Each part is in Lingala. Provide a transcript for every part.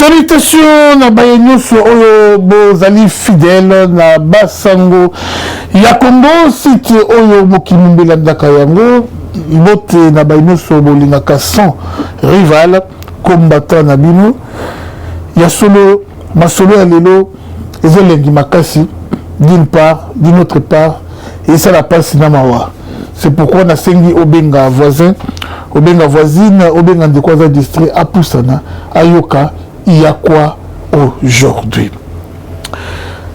Salutations na bayenyoso oyo bozali fidèle na basango ya Congo site oyo mokimumbela ndaka yango bote na bayenyoso bolingaka sans rival combattant na bino ya solo masolo ya lelo ezelengi makasi d'une part d'une autre part et ça la passe na mawa. C'est pourquoi na sengi obenga voisin obenga voisine obenga ndekwaza district apusana ayoka il y a quoi aujourd'hui?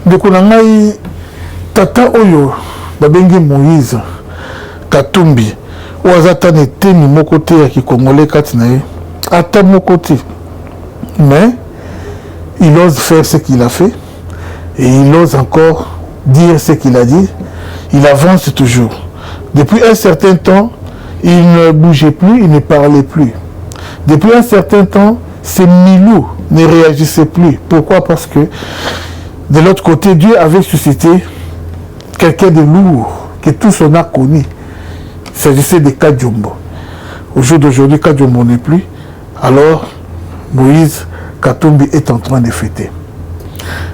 Ndeko na ngai tata oyo babengi Moïse Katumbi oazata neteni moko te ya kikongolais kati na ye ata moko te, mais il ose faire ce qu'il a fait et il ose encore dire ce qu'il a dit. Il avance toujours. Depuis un certain temps, il ne bougeait plus, il ne parlait plus. Depuis un certain temps, ces Milou ne réagissaient plus. Pourquoi? Parce que de l'autre côté, Dieu avait suscité quelqu'un de lourd que tous on a connu. Il s'agissait de Kadjombo. Au jour d'aujourd'hui, Kadjombo n'est plus. Alors, Moïse Katumbi est en train de fêter.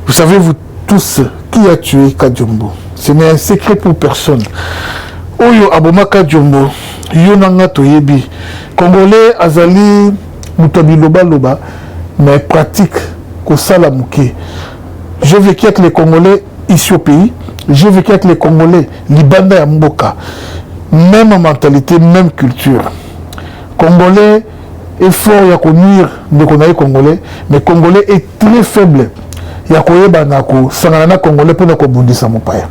Vous savez, vous tous, qui a tué Kadjombo? Ce n'est un secret pour personne. Oyo aboma Kadjombo, yonanga toyebi. Congolais azali mutobi loba, mais pratique kosala muke. J'ai vécu avec les Congolais ici au pays. J'ai vécu avec les Congolais Libanda ya Mboka. Même mentalité, même culture. Congolais est fort ya konnuire de konaï Congolais, mais Congolais est très faible. Ya koyeba nako sangana Congolais pour nako bundisa mopaya.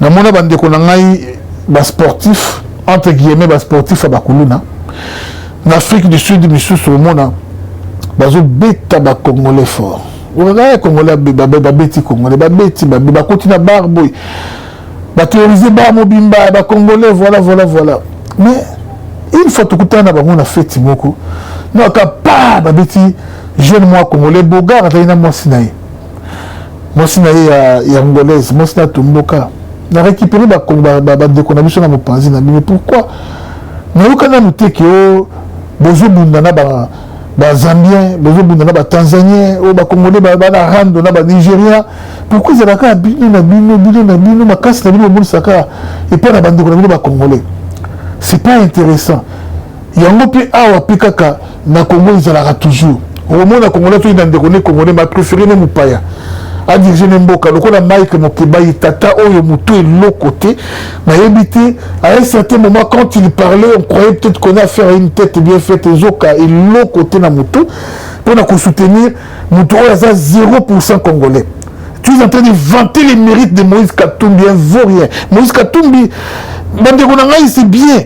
Na mona bande konangai ba sportif entre guillemets ba sportif abakuluna. En Afrique du Sud, misusu au monde, bazo beta ba Congolais fort. On a Congolais beti Congolais beti ba continue barboy. Ba théoriser ba mobimba ba Congolais voilà. Mais une fois tout temps na ba mona fête moko. Non ka pa ba beti jeune moi Congolais bogar ataina moi sinaï. Moi sinaï ya angolaise, moi sinaï tumboka. Na récupérer ba déconnabition na mopanzi na mais pourquoi? Mais au Canada nous que bozo bundana ba Zambien, bozo bundana ba Tanzanien, ou ba Congolais ba Rando na ba Nigeria. Pourquoi ça va bino ma casse na bino bon saka et pas na bande ko ba Congolais. C'est pas intéressant. Yango pe awa pikaka na Congo ils la toujours. Au moins na Congolais to ina ndekone Congolais ma préféré ne mupaya. A dirigé Mboka, le coup de Mike Mokeba Tata Oyo Moutou et l'autre côté, m'a évité à un certain moment quand il parlait, on croyait peut-être qu'on a fait une tête bien faite Zoka et l'autre côté na Moutou pour nous soutenir Moutou à 0% congolais. Tu es en train de vanter les mérites de Moïse Katumbi, un vaut rien. Moïse Katumbi, c'est bien.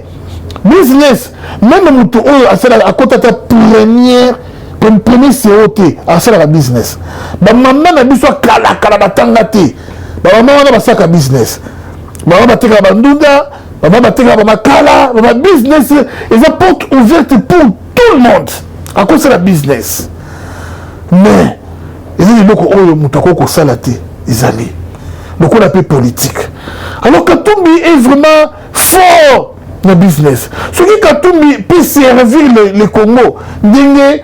Business, même Moutou à côté de ta première. Comme premier COT à ça la business. Ba maman na biso kala batanga te. Ba maman na basaka business. Ba maman bateka bandunda, ba maman bateka ba makala, ba business et ça porte ouverte pour tout le monde. À cause de la business. Mais ils ont dit que oyo mutako ko salate ezali. Donc on appelle politique. Alors Katumbi est vraiment fort le business. Ce qui Katumbi peut servir le Congo, Ndenge,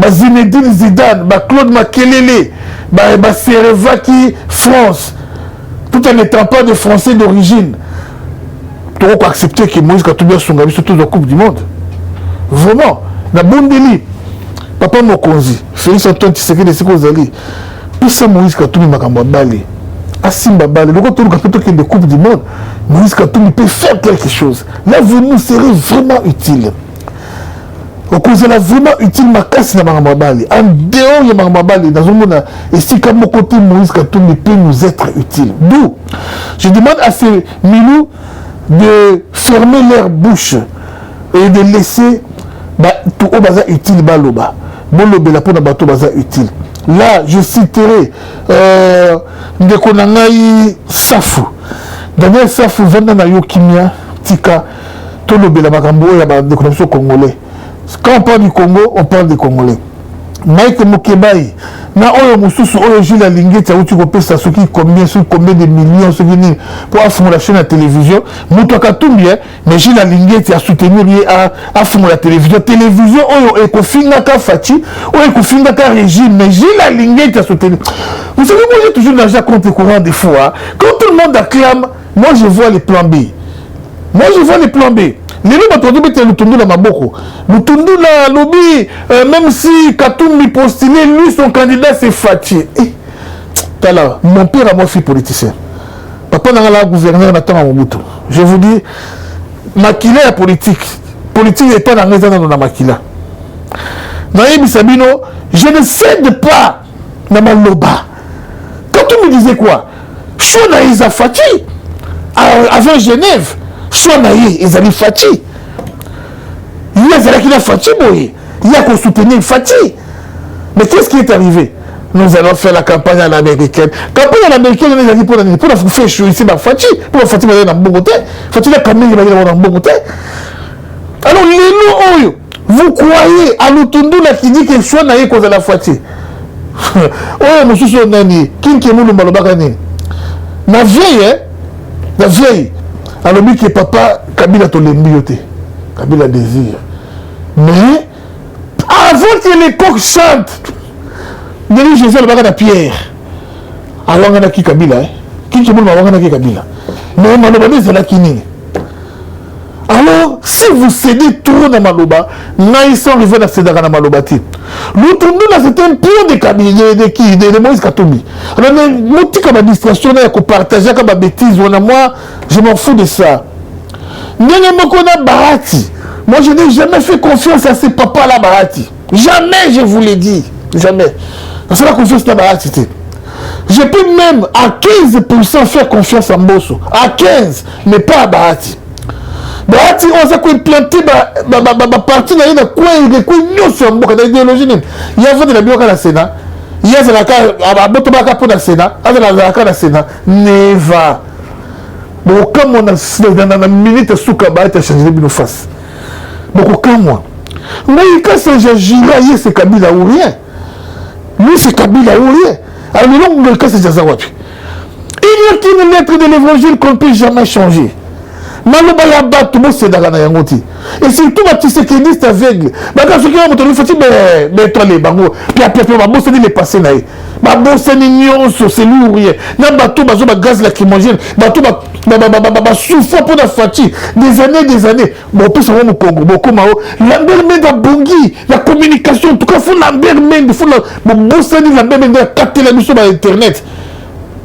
Zinedine Zidane, Claude Makelele, Serevaki, France, tout en n'étant pas de Français d'origine. Tu peux accepter que Moïse Katumbi a son gabi surtout dans la Coupe du Monde. Vraiment. Na Bondeli, Papa Mokonzi, Félix Antoine Tshisekedi de Sekozali, tout ça Moïse Katumbi Makamba Bali. Asimba Bale, le retour de Coupe du Monde, Moïse Katumbi peut faire quelque chose. L'avenir serait vraiment utile. Au cause de la vraiment utile, ma casse na Bali. En dehors de Bali, dans un monde, et si comme mon côté Moïse Katumbi peut nous être utile. D'où je demande à ces Milou de fermer leur bouche et de laisser tout au bazar utile baloba. Bolobe la pour na bateau bazar utile. Là, je citerai Ndekonangai Safu. Daniel Safu, Vandana Yokimia, Tika, Tolobela Makambo, Ndekonamso Congolais. Quand on parle du Congo, on parle des Congolais. Mike Mokebai na oyo mususu oyo Gilles Alingeti auti kopesa soki combien de millions soki ni pour affronter la chaîne de télévision muto Katumbi mais Gilles Alingeti a soutenir lui à affronter la télévision oyo ekofinga ka Fati oyo ekofinga ka régime mais Gilles Alingeti a soutenir. Vous savez moi j'ai toujours déjà contre courant des fois quand tout le monde acclame moi je vois les plans B. Les gens ont dit que Lutundu na maboko. Lutundu na lobby, même si Katumbi postulé, lui son candidat c'est Fati. Tala, mon père a moi fille politicien. Papa n'a pas gouverneur n'attend à Mobutu. Je vous dis, Makila est politique. Politique n'est pas dans les années de Makila. Naïb Sabino, je ne cède pas dans ma loba. Katumbi disait quoi? Chona Isa Fati avant Genève. Chonaï, ils allaient Fati. Il y a qui l'a Fati, il y a qu'on soutenir Fati. Mais qu'est-ce qui est arrivé? Nous allons faire la campagne à l'américaine. Campagne à l'américaine, on est allés pour faire chaud ici, Fati. Pour Fati, il va dans bon côté. Fati, la campagne, il va dans bon côté. Alors, les lots, vous croyez à l'autundu qui dit que Chonaï cause la Fati? Oh, monsieur Sonani, qui est mon malobakani? La vieille. Alors, lui qui est papa, Kabila Tolembi, Kabila désire. Mais, avant que les coqs chantent, Nelly Jésus, le bagage à Pierre. Alors, on a qui Kabila, qui est mon Kabila. Mais, Malobani, c'est là qui n'est. Alors, si vous cédez trop dans Maloba, ils sont arrivés à céder dans Malobati. L'autre là, c'est un pion de Kabila, de Moïse Katumbi. Alors, nous, comme administration, on a partagé comme bêtise, moi, je m'en fous de ça. Barati. Moi, je n'ai jamais fait confiance à ces papas-là, Barati. Jamais, je vous l'ai dit. Jamais. C'est la confiance à Barati. Je peux même à 15% faire confiance à Mbosso. À 15%, mais pas à Barati. Barati, on s'est implanté ma partie dans le coin, il y a une idéologie. Il y a de la bio à la Sénat. Il y a de la Botobaka pour la Sénat. Il y a de la Sénat. Neva. Bon, comme on a dans la minute, Soukaba a changé de face. Bon, comme moi. Mais quand c'est Jiraïe, c'est Kabila ou rien. Lui, c'est Kabila ou rien. Alors, nous, quand c'est Jazawapi. Il n'y a qu'une lettre de l'évangile qu'on ne peut jamais changer. Malobaya bat tout le monde c'est dans la yangoti. Et surtout ma tisekédiste aveugle. Quand ce qui va me faire mais toi les bango. Puis après ma bosse dit les passer là. Ma bosse ni nyonso c'est lui ou rien. Na bateau bazo ba gaz lacrymogène. Bateau ba souffre pour la fatigue. Des années. Bon plus ça va au Congo. Beaucoup mao. Lambert Menda Bongi. La communication en tout cas faut Lambert Menda faut la bosse ni Lambert Menda capter la mission sur internet.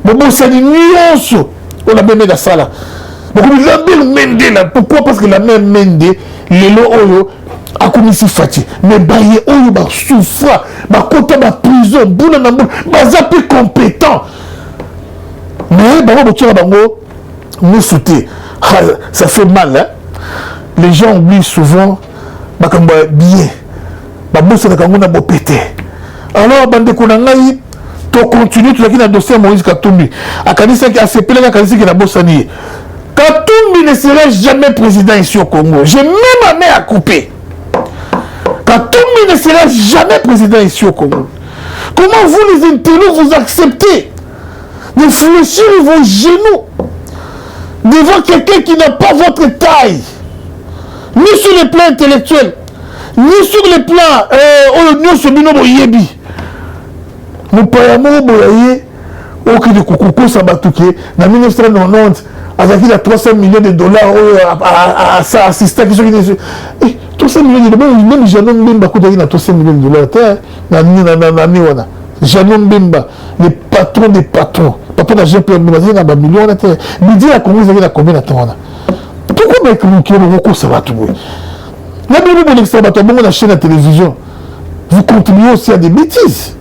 Bon bosse ni nyonso. On a même dans ça là. Lambert Mende là, pourquoi? Parce que la même Mende, les lots oyo, a commis si fatigué. Mais baye oyo, ba souffra, ba kota ba prison, bouna na bouna, ba zappé compétent. Mais, bah, bango, nous sauter. Ça fait mal, hein. Les gens oublient souvent, bah, comme bien. Bah, bossa na kango na bo pété. Alors, bande konangai, to continue, tu l'as qui na dossier Moïse Katumbi. A kanisa ki a sepelé na kanisa ki na bossani. Katumbi ne serait jamais président ici au Congo. J'ai même amené à couper. Katumbi ne serait jamais président ici au Congo. Comment vous les intellos vous acceptez de fléchir vos genoux devant quelqu'un qui n'a pas votre taille, ni sur le plan intellectuel, ni sur le plan ni sur le plan yebi. Nous payons boyaye au qui de Koukoukou Sabatouké en 1990. Avec la 300 millions de dollars à sa assistant qui sont 300 millions de dollars, même Janon Bemba qui a 300 millions de dollars, Janon Bemba, le patron des patrons, papa n'a jamais pu avoir un million de dollars. Mais dis la commune, il y a combien de temps? Pourquoi mec qui est beaucoup ça va tout? La Bible de l'extrême, la chaîne de télévision, vous contribuez aussi à des bêtises.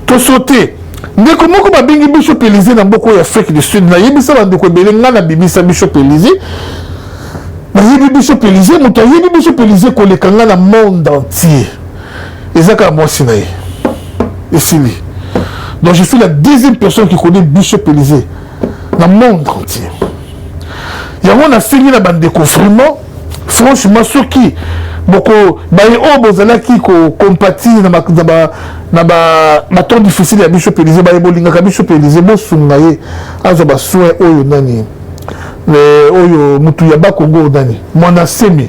Tout sauter. Mais comment on a bien Bishop Élysée dans beaucoup d'Afrique du Sud? Il y a des gens qui ont dit Bishop Élysée. Il y a des Bishop Élysée, il y a des Bishop Élysée qui ont dit dans le monde entier. Et ça, c'est moi, c'est lui. Donc je suis la deuxième personne qui connaît Bishop Élysée dans le monde entier. Il y a un fait une bande de confirmement. Franchement, ceux qui boko baye o bozala ki ko compatir na ba temps difficile ya Bishop Élysée baye bolinga Bishop Élysée bosunga ye azo ba soin oyo nani oyo mutu ya ba Congo nani mwana semi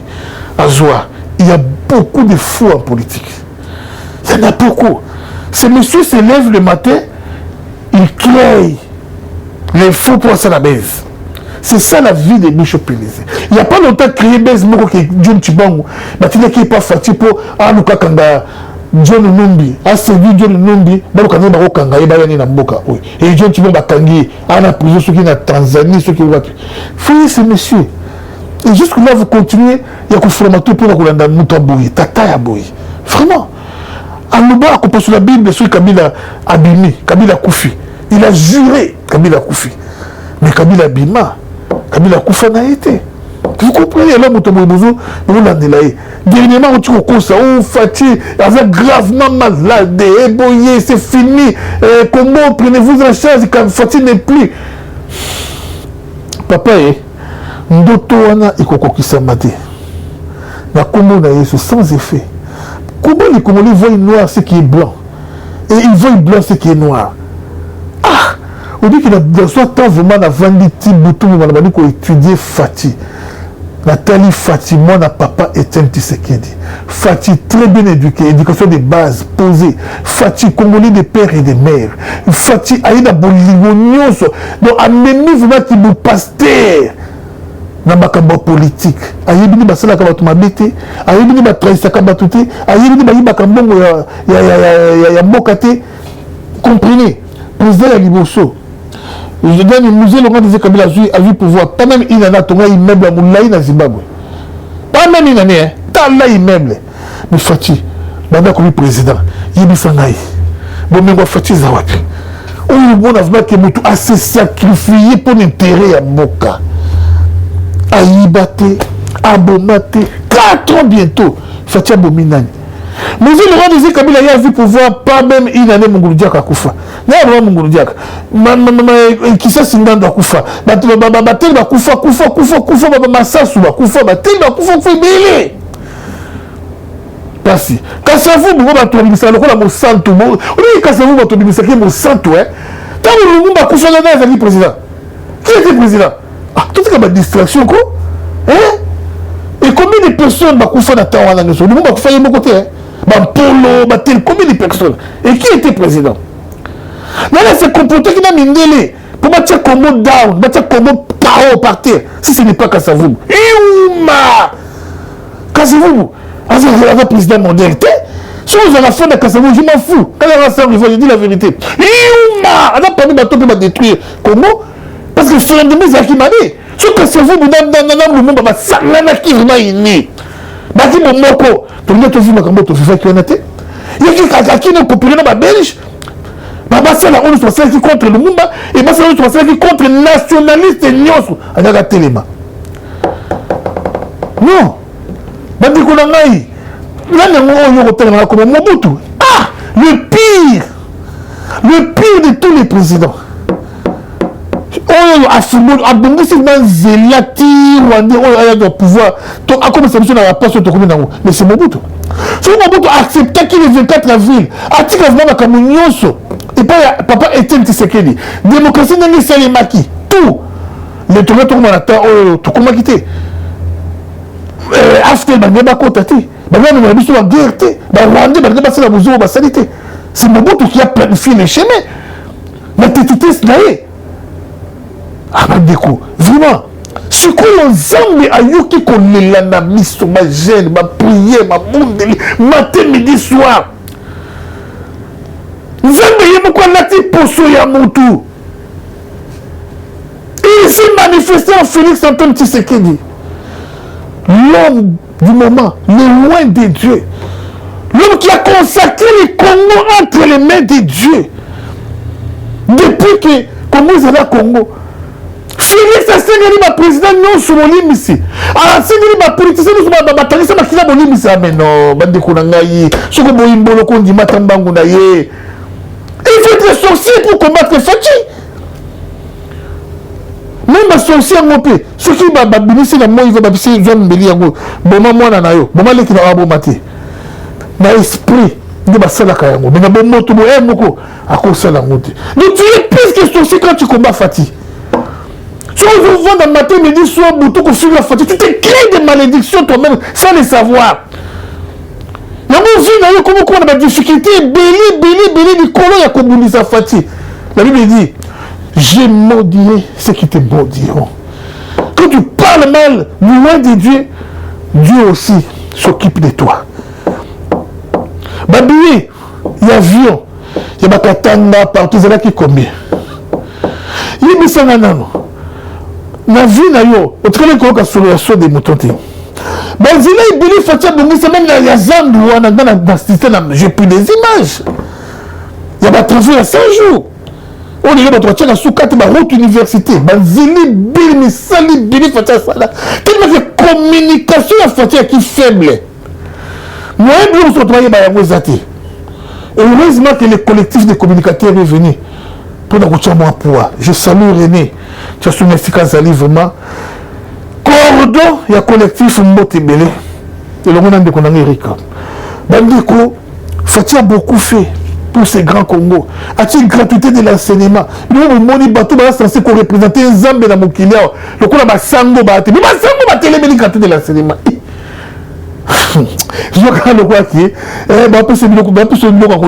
azwa. Il y a beaucoup de fous en politique. Il y en a beaucoup. Ces messieurs se lèvent le matin, ils créent les faux pour ça la baise. C'est ça la vie des Bishop Élysée. Il n'y a pas longtemps créé baise moko que John Chibangu, mais il n'est pas fatigué pour anuka kanga John Numbi, a servi John Numbi, balo kanga bako kanga et bayani na mboka. Et John Chibangu bakangi, ana prison ceux qui na Tanzanie, ceux qui vont. Frère ces messieurs. Et jusque là vous continuez, il y a que formateur pour la Moutaboui, Tata Yaboui. Vraiment. Alouba a compris sur la Bible sur Kabila abîmé, Kabila Koufi. Il a juré Kabila Koufi. Mais Kabila Bima, Kabila Koufa n'a été. Vous comprenez, là, Moutaboui, vous l'avez là. Dernièrement, on tire au cours, on fatigue, avec gravement malade, éboyé, c'est fini. Comment prenez-vous en charge quand fatigue n'est plus? Papa, ndoto wana ikokokisama te na kombo na Yesu sans effet. Comment les Congolais voient noir ce qui est blanc et ils voient blanc ce qui est noir. Ah, on dit qu'il a besoin de temps vraiment avant de Tibutu on a dit qu'on étudier Fati. Nathalie Fati, moi na papa Etienne Tshisekedi. Fati très bien éduqué, éducation de base posée. Fati Congolais de père et de mère. Fati aïda bolingo nyonso. Donc amemi vraiment qui vous pasteur. Na makambo politique ayebini basala ka batu mabete ayebini ba traisa ka batu te ayebini ba yiba kambongo ya mboka te. Comprenez, président ya liboso je donne musée le grand Kabila a vu pouvoir pas même il en a tonga immeuble à Moulaï na Zimbabwe pas même il en est t'as là immeuble mais Fati banda comme président yebi sangai bon mengo Fati zawati on bon avma que mutu a se sacrifier pour l'intérêt ya mboka. Aïbate, Abomate, 4 ans bientôt. Fatia Bominani. Mais il aura dit Kabila y a vu pouvoir pas même une année Mongouloudiak à Koufa. Non, Mongouloudiak. Qui ça c'est dans Koufa. Batel va Koufa, Massassou va Koufa, Batel va Koufa, Fébélé. Merci. Kassavou, vous va tourner ça, le coup là, mon santo. Oui, Kassavou va tourner ça, qui est mon santo, hein. Tant que le monde va Koufa, là, il est président. Qui était président? Ah, tout est comme une distraction, quoi. Hein? Et combien de personnes ont fait dans la nation? Le monde a fait de côté. Combien de personnes? Et qui était président? Là, c'est comporté qui n'a mis délai pour mettre Congo down, mettre Congo KO par terre. Si ce n'est pas Kassavou. Iouma! Kassavou, avec le président mondial. Si vous avez fait de Kassavou, je m'en fous. Quand il y a ça, je dis la vérité. Iouma! On n'a pas mis bateau pour détruire Congo. Parce que c'est un de mes acquis m'a dit. Ce que c'est vous, le monde va s'arrêter qui vraiment inné. Bati mon moko. Tu me dis, tu as vu tu fais qui en a été. Il y a qui n'a copié dans ma belge. Baba c'est la ONU soit qui contre le monde. Et Baba c'est la ONU qui contre les nationalistes et nyonso. On a raté les mains. Non. Bati qu'on a eu. Là, on a eu comme Mobutu. Ah, le pire de tous les présidents. Oh, affirmé, abondé, c'est dans Zélati, Rwanda, il y a pouvoir. À comment ça me sonne à la passe au Tokomi Nango? Mais c'est Mobutu. Si Mobutu acceptait qu'il est 24 avril, à Tikavna Kamunyoso, et pas papa Etienne Tshisekedi, démocratie n'est pas les maquis, tout. Les Tokomi Nango, Tokomi quitté. After, Bagaba Kotati, Bagaba Nabiso à guerre, Rwanda, Bagaba c'est la Bouzou, Basalite. C'est Mobutu qui a planifié les chemins. La tétité, c'est là. Ah, vraiment, ce qu'on ensemble a eu qui connaît la mise sur ma gêne, ma prière, ma monde, matin, midi, soir. Zambé, pourquoi n'a-t-il pas soya Moutou? Il s'est manifesté en Félix Antoine Tshisekedi. L'homme du moment, le loin de Dieu. L'homme qui a consacré le Congo entre les mains de Dieu. Depuis que Congo est là, Congo. Félix Asengeli ma président non sur mon ici. Ah Asengeli ma politicien nous ma batangisa ma kila mon ici mais non bande ko ngai soko boyimbolo ko ndi matambangu na ye. Il faut être sorcier pour combattre Fati. même basorci yango mpe soki babimisi na moi iva babisi zwa mbeli yango boma mwana na yo boma leki na baboma te na esprit nde basalaka yango me na bomoto boye moko akosala yango te donc tu es plus que sorcier quand tu combats Fati. Tu vas vendre matin, midi, soir, bouton, qu'on finit la Fati. Tu te crées des malédictions toi-même sans le savoir. Il y a mon vie, comment on a des difficultés, béli, du colon, il y a comme ça Fati. La Bible dit, j'ai maudit ceux qui te maudiront. Quand tu parles mal, loin de Dieu, Dieu aussi s'occupe de toi. Baboué, il y a avion, il y a Bakatanga, partout, c'est là qui combien. Il y a Bissanganano. Na vie na yo otkele ko solo ya so de motonté bazila ibili fatia bongisa même la zandu wana dans système j'ai pris des images il y a pas travail à 5 jours on est là pour tchana soukate ba route université bazili bili sali bili fatia sala tellement que communication ya fatia qui faible moi bien on se travailler ba yango zati heureusement que le collectif de communicateurs est venu pour nous retirer mon poids. Je salue René. Tu as soumis Kazali vraiment. Cordon, il y a collectif Mbotebele. Et le monde de Konanga Erika. Bandiko, Fatia a beaucoup fait pour ces grands Congo. A-t-il gratuité de l'enseignement? Nous, Moni Batou, c'est censé représenter un Zambé dans mon Kilia. Le coup, là, Sango Baté. Mais Sango Baté, les gratuité de l'enseignement. Je vois quand le quoi qui est. Bah, peu c'est le qu'on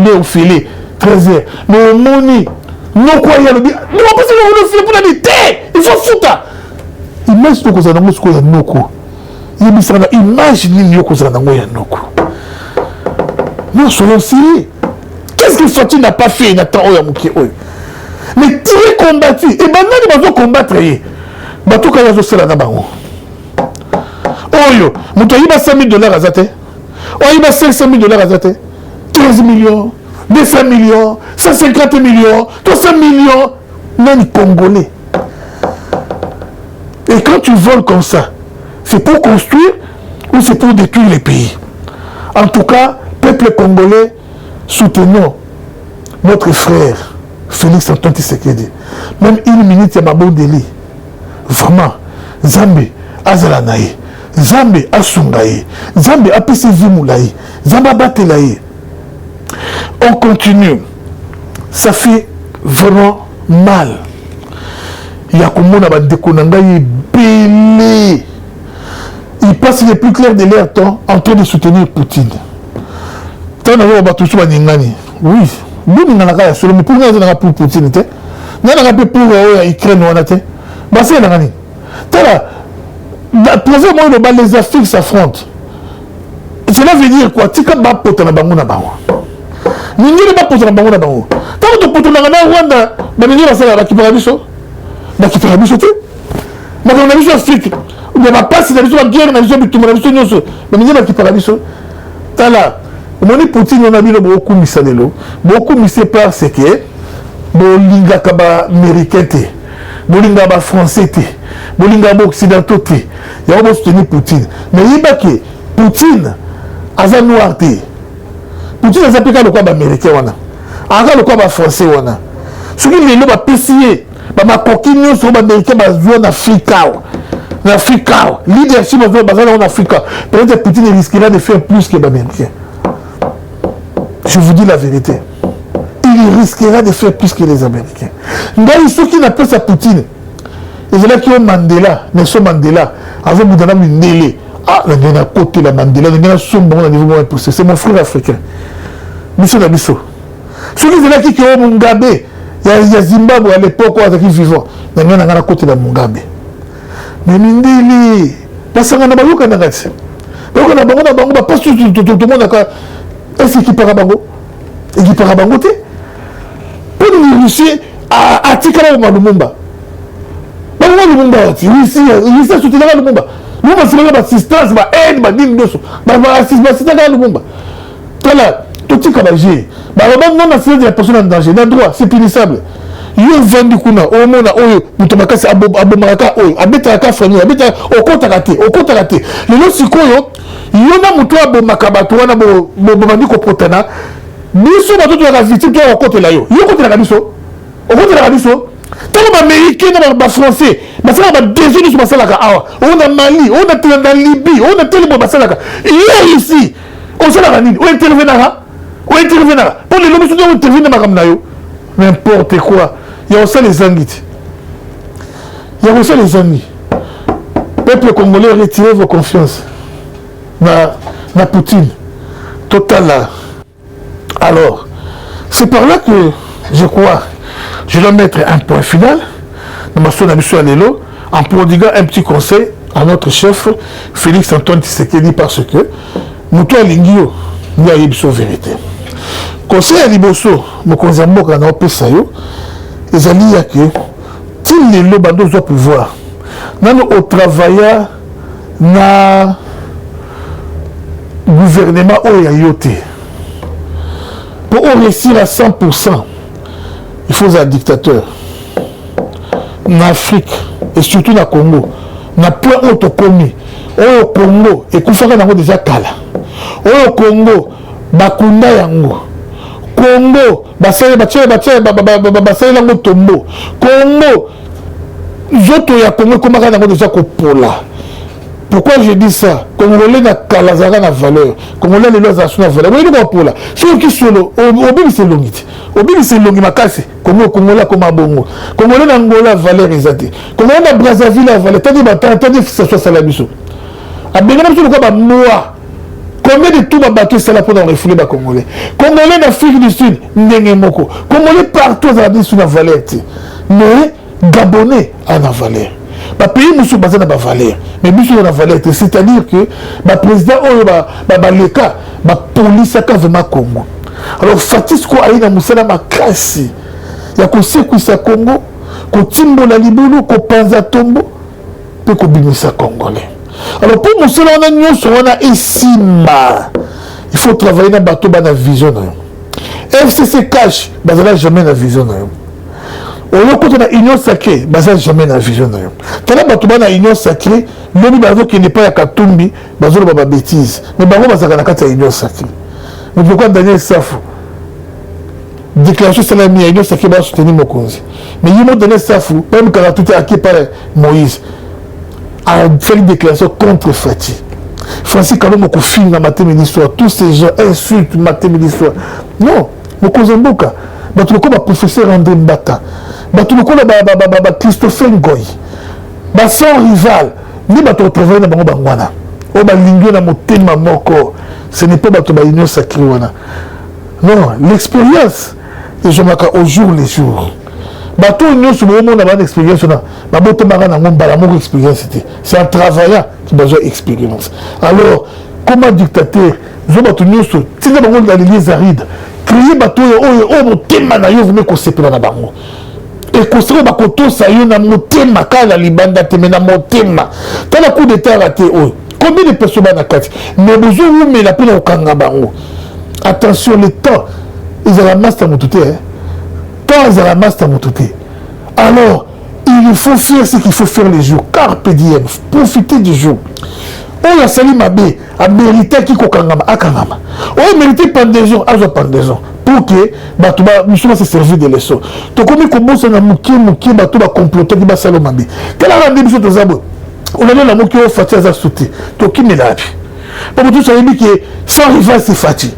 est au filet. 13h. Mais Moni. Non quoi il y a le bien non pas c'est le filet pour la dire il faut foutre image to kozana ngo siko ya noko yebisana image ni yo kozana ngo ya noko non selon si qu'est-ce que Fati n'a pas fait Nathan oya muki oyo mais tirer combattu et banani bazo combattre ye bato ka yazo sala na bango oyo muto yiba $100,000 azate oyiba $500,000 azate 15 millions 200 millions, 150 millions, 300 millions, même congolais. Et quand tu voles comme ça, c'est pour construire ou c'est pour détruire les pays? En tout cas, peuple congolais, soutenons notre frère Félix Antoine Tshisekedi. Même une minute, il y a ma bonne délit. Vraiment, Zambé, Azalanaï, Zambé, Asungaï, Zambé, Apesevimoulaï, Zamba Batelaï. On continue. Ça fait vraiment mal. Il y a comme on a des belé. Il passe les plus clairs de leur temps en train de soutenir Poutine. Tant qu'on a tout ça, oui. Nous, nous avons solo, mais pour nous, nous avons pour Poutine. Nous avons pour l'Ukraine. C'est la première fois que les Afriques s'affrontent. Cela veut dire quoi? Tu ne peux pas porter la banque na banque. Ni ne pas porter la banque na banque. Tant que tu portes la banque na Rwanda, mais ni va faire la qui para biso. La qui para biso tu. Mais on a vu Afrique. On va passer dans la guerre, on a vu tout le monde. Mais ni va qui para biso. Tala. Moni Poutine on a vu beaucoup misalelo. Beaucoup misé parce que bolinga kaba américain te. Bolinga ba français te. Bolinga ba occidentaux te. Il y a soutenir Poutine. Mais il va que Poutine aza noir te. Poutine aza peka le quoi ba américain wana. Aka le quoi ba français wana. Ce qui lelo ba PCA, ba makoki nyonso ba américain ba zo na Afrika. Na Afrika. Leadership ba bazana en Afrika. Peut-être Poutine risquera de faire plus que ba américain. Je vous dis la vérité. Il risquera de faire plus que les Américains. Ndaï ceux qui n'appellent ça Poutine. Et c'est là qui ont Mandela, Nelson Mandela, avant Boudana Mindele. Ah, il y a un côté de Mandela, il y a un sombre au niveau de poussé. C'est mon frère africain. Monsieur Nabiso. Ceux qui sont là qui ont Mugabe, il y a Zimbabwe à l'époque où ils vivent. Il y a un côté de Mugabe. Mais Mindele, parce qu'on a pas eu de Nagati. Donc on a pas tout le monde d'accord. Est-ce qu'il parle bango? Et qui parle bango te? Pour nous réussir à Tikala ou Lumumba. Lumumba, ici, à soutenir Lumumba. Lumumba, c'est l'assistance, l'aide, l'assistance à Lumumba. Voilà, tout ce qu'on a dit. Non, c'est la personne en danger. Dans le droit, c'est punissable. Il y a 20 kuna, au monde, au Mutomaka, à Bomaraka, à Betaka, Fanny, à Betaka, au compte à rater, au compte à rater. Le nom, c'est quoi? Il y a un moto à Bomakabato, à Bomandiko Potana. Biso, ma toute la victime, tu as au côté là. Il y a au côté de la Biso. Au côté de la Biso. Tant que Américains, les Français, ça va désolé sur Masalaka. On a Mali, on a dans Libye, on a tellement de Masalaka. Il y a ici, on s'en a on interviendra. On interviendra. Pour les lobbies, on interviendra. N'importe quoi. Il y a aussi les anguilles. Il y a aussi les amis. Peuple congolais, retirez vos confiances. Na Poutine. Total là. Alors, c'est par là que je crois, je dois mettre un point final. En prodiguant un petit conseil à notre chef, Félix Antoine Tshisekedi, parce que nous tous Lingio, nous avons une vérité. Conseil à Liboso, nous avons un peu ça, et ça dit que tous les lobes doivent pouvoir. Nous au travail, na gouvernement Oyayote. Pour réussir à 100%, il faut un dictateur. En Afrique, et surtout dans le Congo, na point autocommis. Au Congo, et qu'on fait déjà kala. Au Congo, bakunda yango. Congo, basale lango tombo. Congo, zoto ya Congo, comment on a déjà kopola. Pourquoi je dis ça? Congolais na kalazara na valeur. Congolais les lois na valeur. Oui, nous pour là. Ceux qui solo, obi c'est longit. Obi c'est longi makasi. Congolais comme abongo. Congolais na Angola valeur exate. Congolais na Brazzaville la valeur. Tandis que ça soit salabiso. Abengana biso ko ba moi. Combien de tout bateau c'est là pour dans refouler ba Congolais. Congolais d'Afrique du Sud ndenge moko. Congolais partout dans la sur la valeur. Mais Gabonais a la valeur. Le pays est basé sur la valeur. Mais nous sommes la valeur. C'est-à-dire que le président, l'État, la police, c'est vraiment Congo. Alors, Fatis, quoi, il y a ma classe. Il y a que c'est que Congo, que Timbo la Libolo, que Panza Tombo, et que Bimisa Congolais. Alors, pour nous, on a ici, il faut travailler dans le bateau, dans la vision. FCC cash, il n'y a jamais la vision. Au lieu de l'union sacrée, ça jamais la vision. Tant que la union sacrée, l'homme qui n'est pas à Katumbi, c'est une bêtise. Mais c'est une union sacrée. Mais pourquoi Daniel Safou déclaration salami à union sacrée va soutenir Mokonzi. Mais il m'a donné Safou, même quand tout est acquis par Moïse, a fait une déclaration contre Fati. Francis Kalom Mokofine dans Maté Ministre, tous ces gens insultent Maté Ministre. Non, Mokonzi Mboka. Bato le professeur André Mbata, bato le Christopher Ngoy, son rival, ni bato travailler dans Bangwana. O ba lingio na motema moko, ce n'est pas bato ba union sacrée wana. Non, l'expérience et je marque au jour les jours. Bato union sur le monde a une expérience là. Ba bote mara na ngomba la mon expérience c'était. C'est un travaillant qui a besoin d'expérience. Alors, comment dictateur, zo bato union sur tina bango dans les arides. Créer bateau au thème na yo vous concepter na bango et construire ba koto sa yo na motema kala libanda teme na motema tala coup d'état raté combien de personnes na kati mais besoin vous mais la pena okanga bango attention le temps ils ont la master motuté temps ils ont la master motuté alors il faut faire ce qu'il faut faire les jours carpe diem profiter du jour. On a sali mabé a mérité qui kokangama akangama. On mérité pendaison à pendaison pour que batuba nous se servir de leçon. To comme commence na muki batuba comploter qui ba salo mabé. Quel a rendu biso tozabo. On a la muki au fati za sauter. To qui melapi. Pour tout ça il dit que sans rival c'est fati.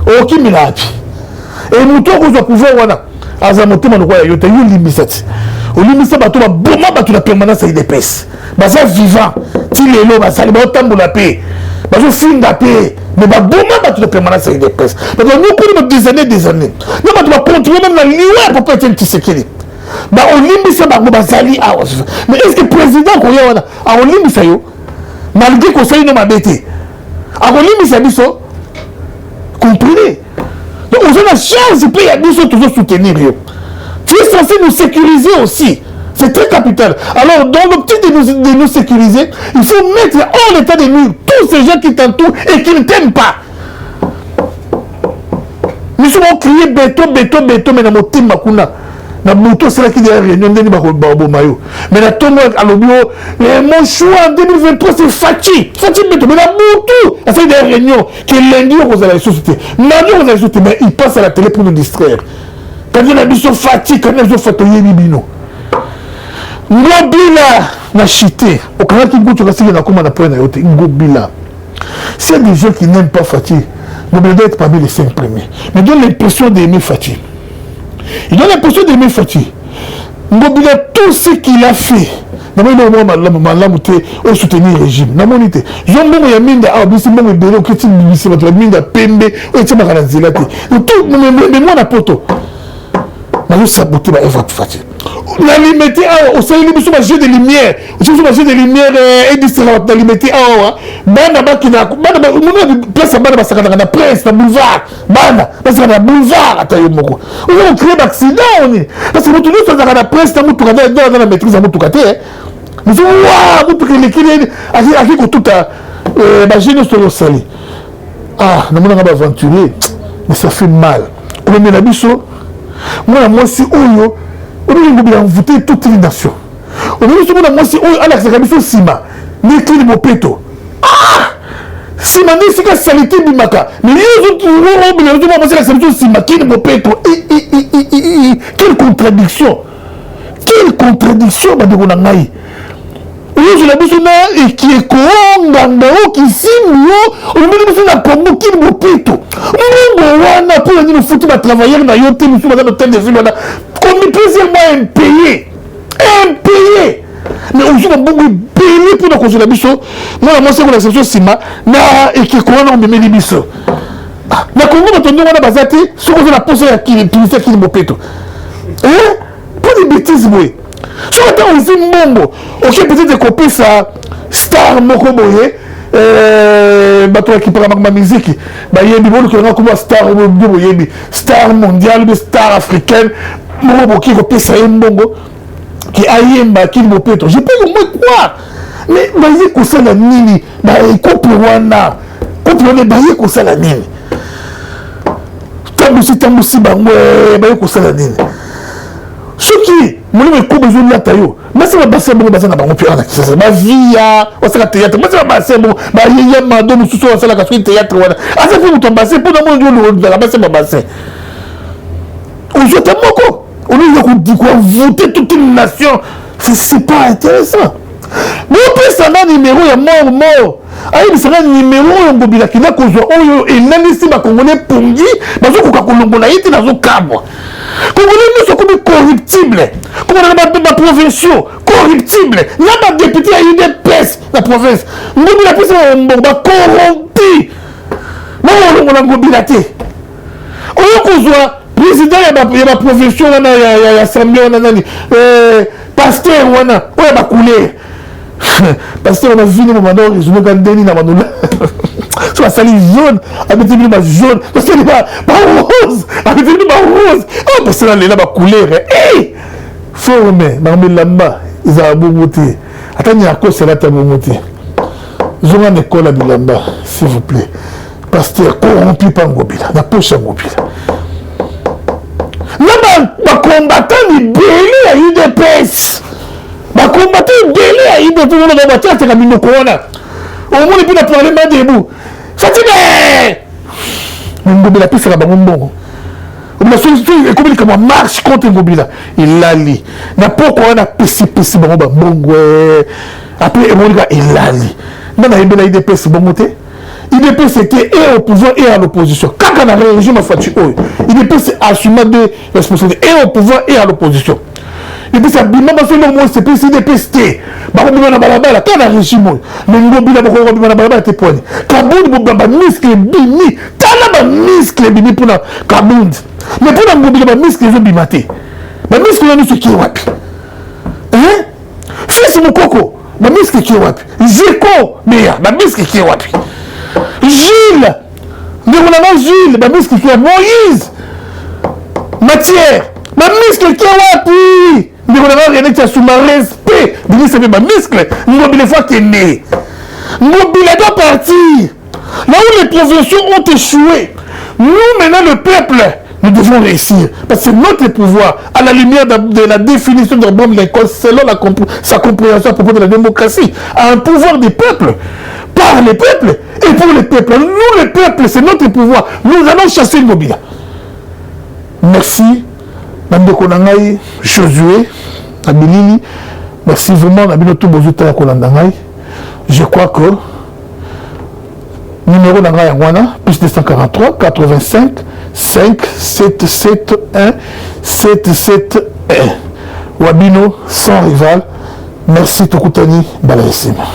O qui melapi. Et nous to ko pouvoir wana azamote manoko ya yote yo limisati. O limisa batuba boma batu la permanence il dépasse. Baza vivant. Tilelo basali ba tambola pe bazo finga pe mais ba boma ba tu permanence avec des presses parce que nous pour des années nous ba tu vas continuer même la liwa pour pas être Tshisekedi ba olimbi ça ba basali awa mais est-ce que président ko yona a olimbi ça yo malgré que ça no mabete a olimbi ça biso comprenez donc on a la chance de payer biso toujours soutenir yo tu es censé nous sécuriser aussi. C'est très capital. Alors, dans l'optique de nous sécuriser, il faut mettre hors l'état de nous tous ces gens qui t'entourent et qui ne t'aiment pas. Nous sommes criés béton, mais dans mon team, na moto c'est là qui est réunion de Mayo. Mais la tombe à l'obio, mon choix en 2023 c'est Fati béton, mais la moto, c'est des réunions qui est lundi aux la société. Lundi aux la société, mais il passe à la télé pour nous distraire. Quand il y a une mission Fati, quand il y a une mission Fati, Ngobila na chité. Au Canada, qui goûte aussi na comment on appelle Ngobila. S'il y a des gens qui n'aiment pas Fati, Ngobila doit être parmi les 5 premiers. Mais il donne l'impression d'aimer Fati. Il donne l'impression d'aimer Fati. Ngobila, tout ce qu'il a fait. Il a soutenir le régime. Il a dit il y a minda a bisi mbongo ebele oketi bisi bato ya minda pembe oyetia makana nzela te tout mais moi na poto nazo saboter ba Eva Fati la limité au sein biso ba jeu de lumière biso ba jeu de lumière et distraire la limité bana bakina bana place bana basakana na presse na boulevard bana basakana na boulevard atayo moko on crée d'accident on parce que tout nous ça na presse na mutu kana dans la maîtrise na mutu kate mais waouh mutu kelekile aki ko tout ba génie sur le sali na mona ba aventurer mais ça fait mal on met la biso moi si oyo on a voté toute une nation on a moi si oyo Alex Kabiso Sima ni kili mopeto Sima ni sika salité bimaka mais les autres on passer la solution Sima kili mopeto quelle contradiction bande ko ngai je l'ai dit et qui est Ngandao qui signe on me dit na Congo qui me pito on a pour nous foutre ma travailleur na yoté nous sommes dans l'hôtel de ville on a comme plusieurs mois impayé mais on joue beaucoup payé pour la construire la biso moi c'est pour la section Sima na et qui est on me met les biso na Congo maintenant on a basati sur la pose qui me pito pour des bêtises oui. Si on a aussi Mbongo, ok, peut-être copier ça, star Moko Boye, bateau qui parle de ma musique, bah il y a des gens qui ont comme star mondiale, star africaine, Moko qui copie ça, Mbongo, qui a yemba, qui me pète. Je peux le mot quoi, mais bah il y a que ça la nini, bah il copie wana, bah il y a que ça la nini. Tambusi, bah il y a que ça la nini. Ce qui, mon nom est comme besoin de la taille. Mais c'est ma basse bon basse na bango puis on a ça ma vie on sait la théâtre. Mais c'est ma basse bon bah il y a ma donne sous ça la casquette théâtre voilà. Ah ça fait ton basse pour dans mon Dieu la basse ma basse. On joue ta moko. On nous dit quoi voter toute une nation. C'est pas intéressant. Mais puis ça un numéro il y a mort. Aïe c'est un numéro on Ngobila qui na kozwa oyo et nani si ba congolais pongi bazo ko kolongo na yiti nazo kabwa. Congolais nous sont comme corruptibles. Comme on a ma provinciaux corruptibles. Il y a des députés à UDPS la province. Ngobila pesa ba corrompu. Non on a Ngobila te. On kozwa président ya ba provinciaux wana ya assemblée wana nani pasteur wana oya ba couleur. Parce qu'on a vu les moments où ils ont gagné dans Manoula. Sur la salle jaune, avec des lumières jaunes, parce qu'elle n'est pas rose, avec des lumières roses. Oh, parce qu'elle est là, ma couleur. Hé! Formé, Marmé Lamba, ils ont un bon côté. Attendez, à quoi c'est là, ta bon côté? Je vais à l'école à Bilamba, s'il vous plaît. Pasteur corrompu par Ngobila, la poche à Ngobila. Là, ma combattant libéré à UDPS. Ma combattant délai à une de tout le monde dans la tête, c'est comme une corona. Au moins, il peut parler mal debout. Fatigué! Ngobila, puis c'est la bonbon. On a sollicité comme marche contre Ngobila. Il l'a dit. N'a pas quoi, on a pessi, bongo. Après, il l'a dit. Non, il a eu des pessi, bongo. IDPS était et au pouvoir et à l'opposition. Quand on a réagi, ma fatigué, IDPS assumé de responsabilité et au pouvoir et à l'opposition. Et puis ça bima ba solo mo c'est PC DPST ba ko bima na balabala kana régime mais Ngobila ba ko bima na balabala te poni Kabundi bo ba muscle bimi tala ba muscle bimi pona Kabundi mais pona Ngobila ba muscle zo bimate ba muscle no ce qui wapi fils Mukoko ba muscle qui wapi Zeko meya ba muscle qui wapi Gilles Gilles ba muscle qui Moïse Matière ma muscle qui wapi mais on a rien qui a sous ma respect ministre de ma muscle Ngobila fois qui est né Ngobila doit partir là où les provinciaux ont échoué nous maintenant le peuple nous devons réussir parce que notre pouvoir à la lumière de la définition de bombe de l'école selon sa compréhension à propos de la démocratie a un pouvoir des peuples par les peuples et pour les peuples nous les peuples c'est notre pouvoir nous allons chasser Ngobila merci Nandeko Nangai, Josué, Abilili, Merci vraiment, Nabino tout bozuta ya kolandangai. Je crois que numéro d'Angai Yangwana, plus 243 85 5 771 771. Wabino sans rival. Merci Tokutani Balaïsima.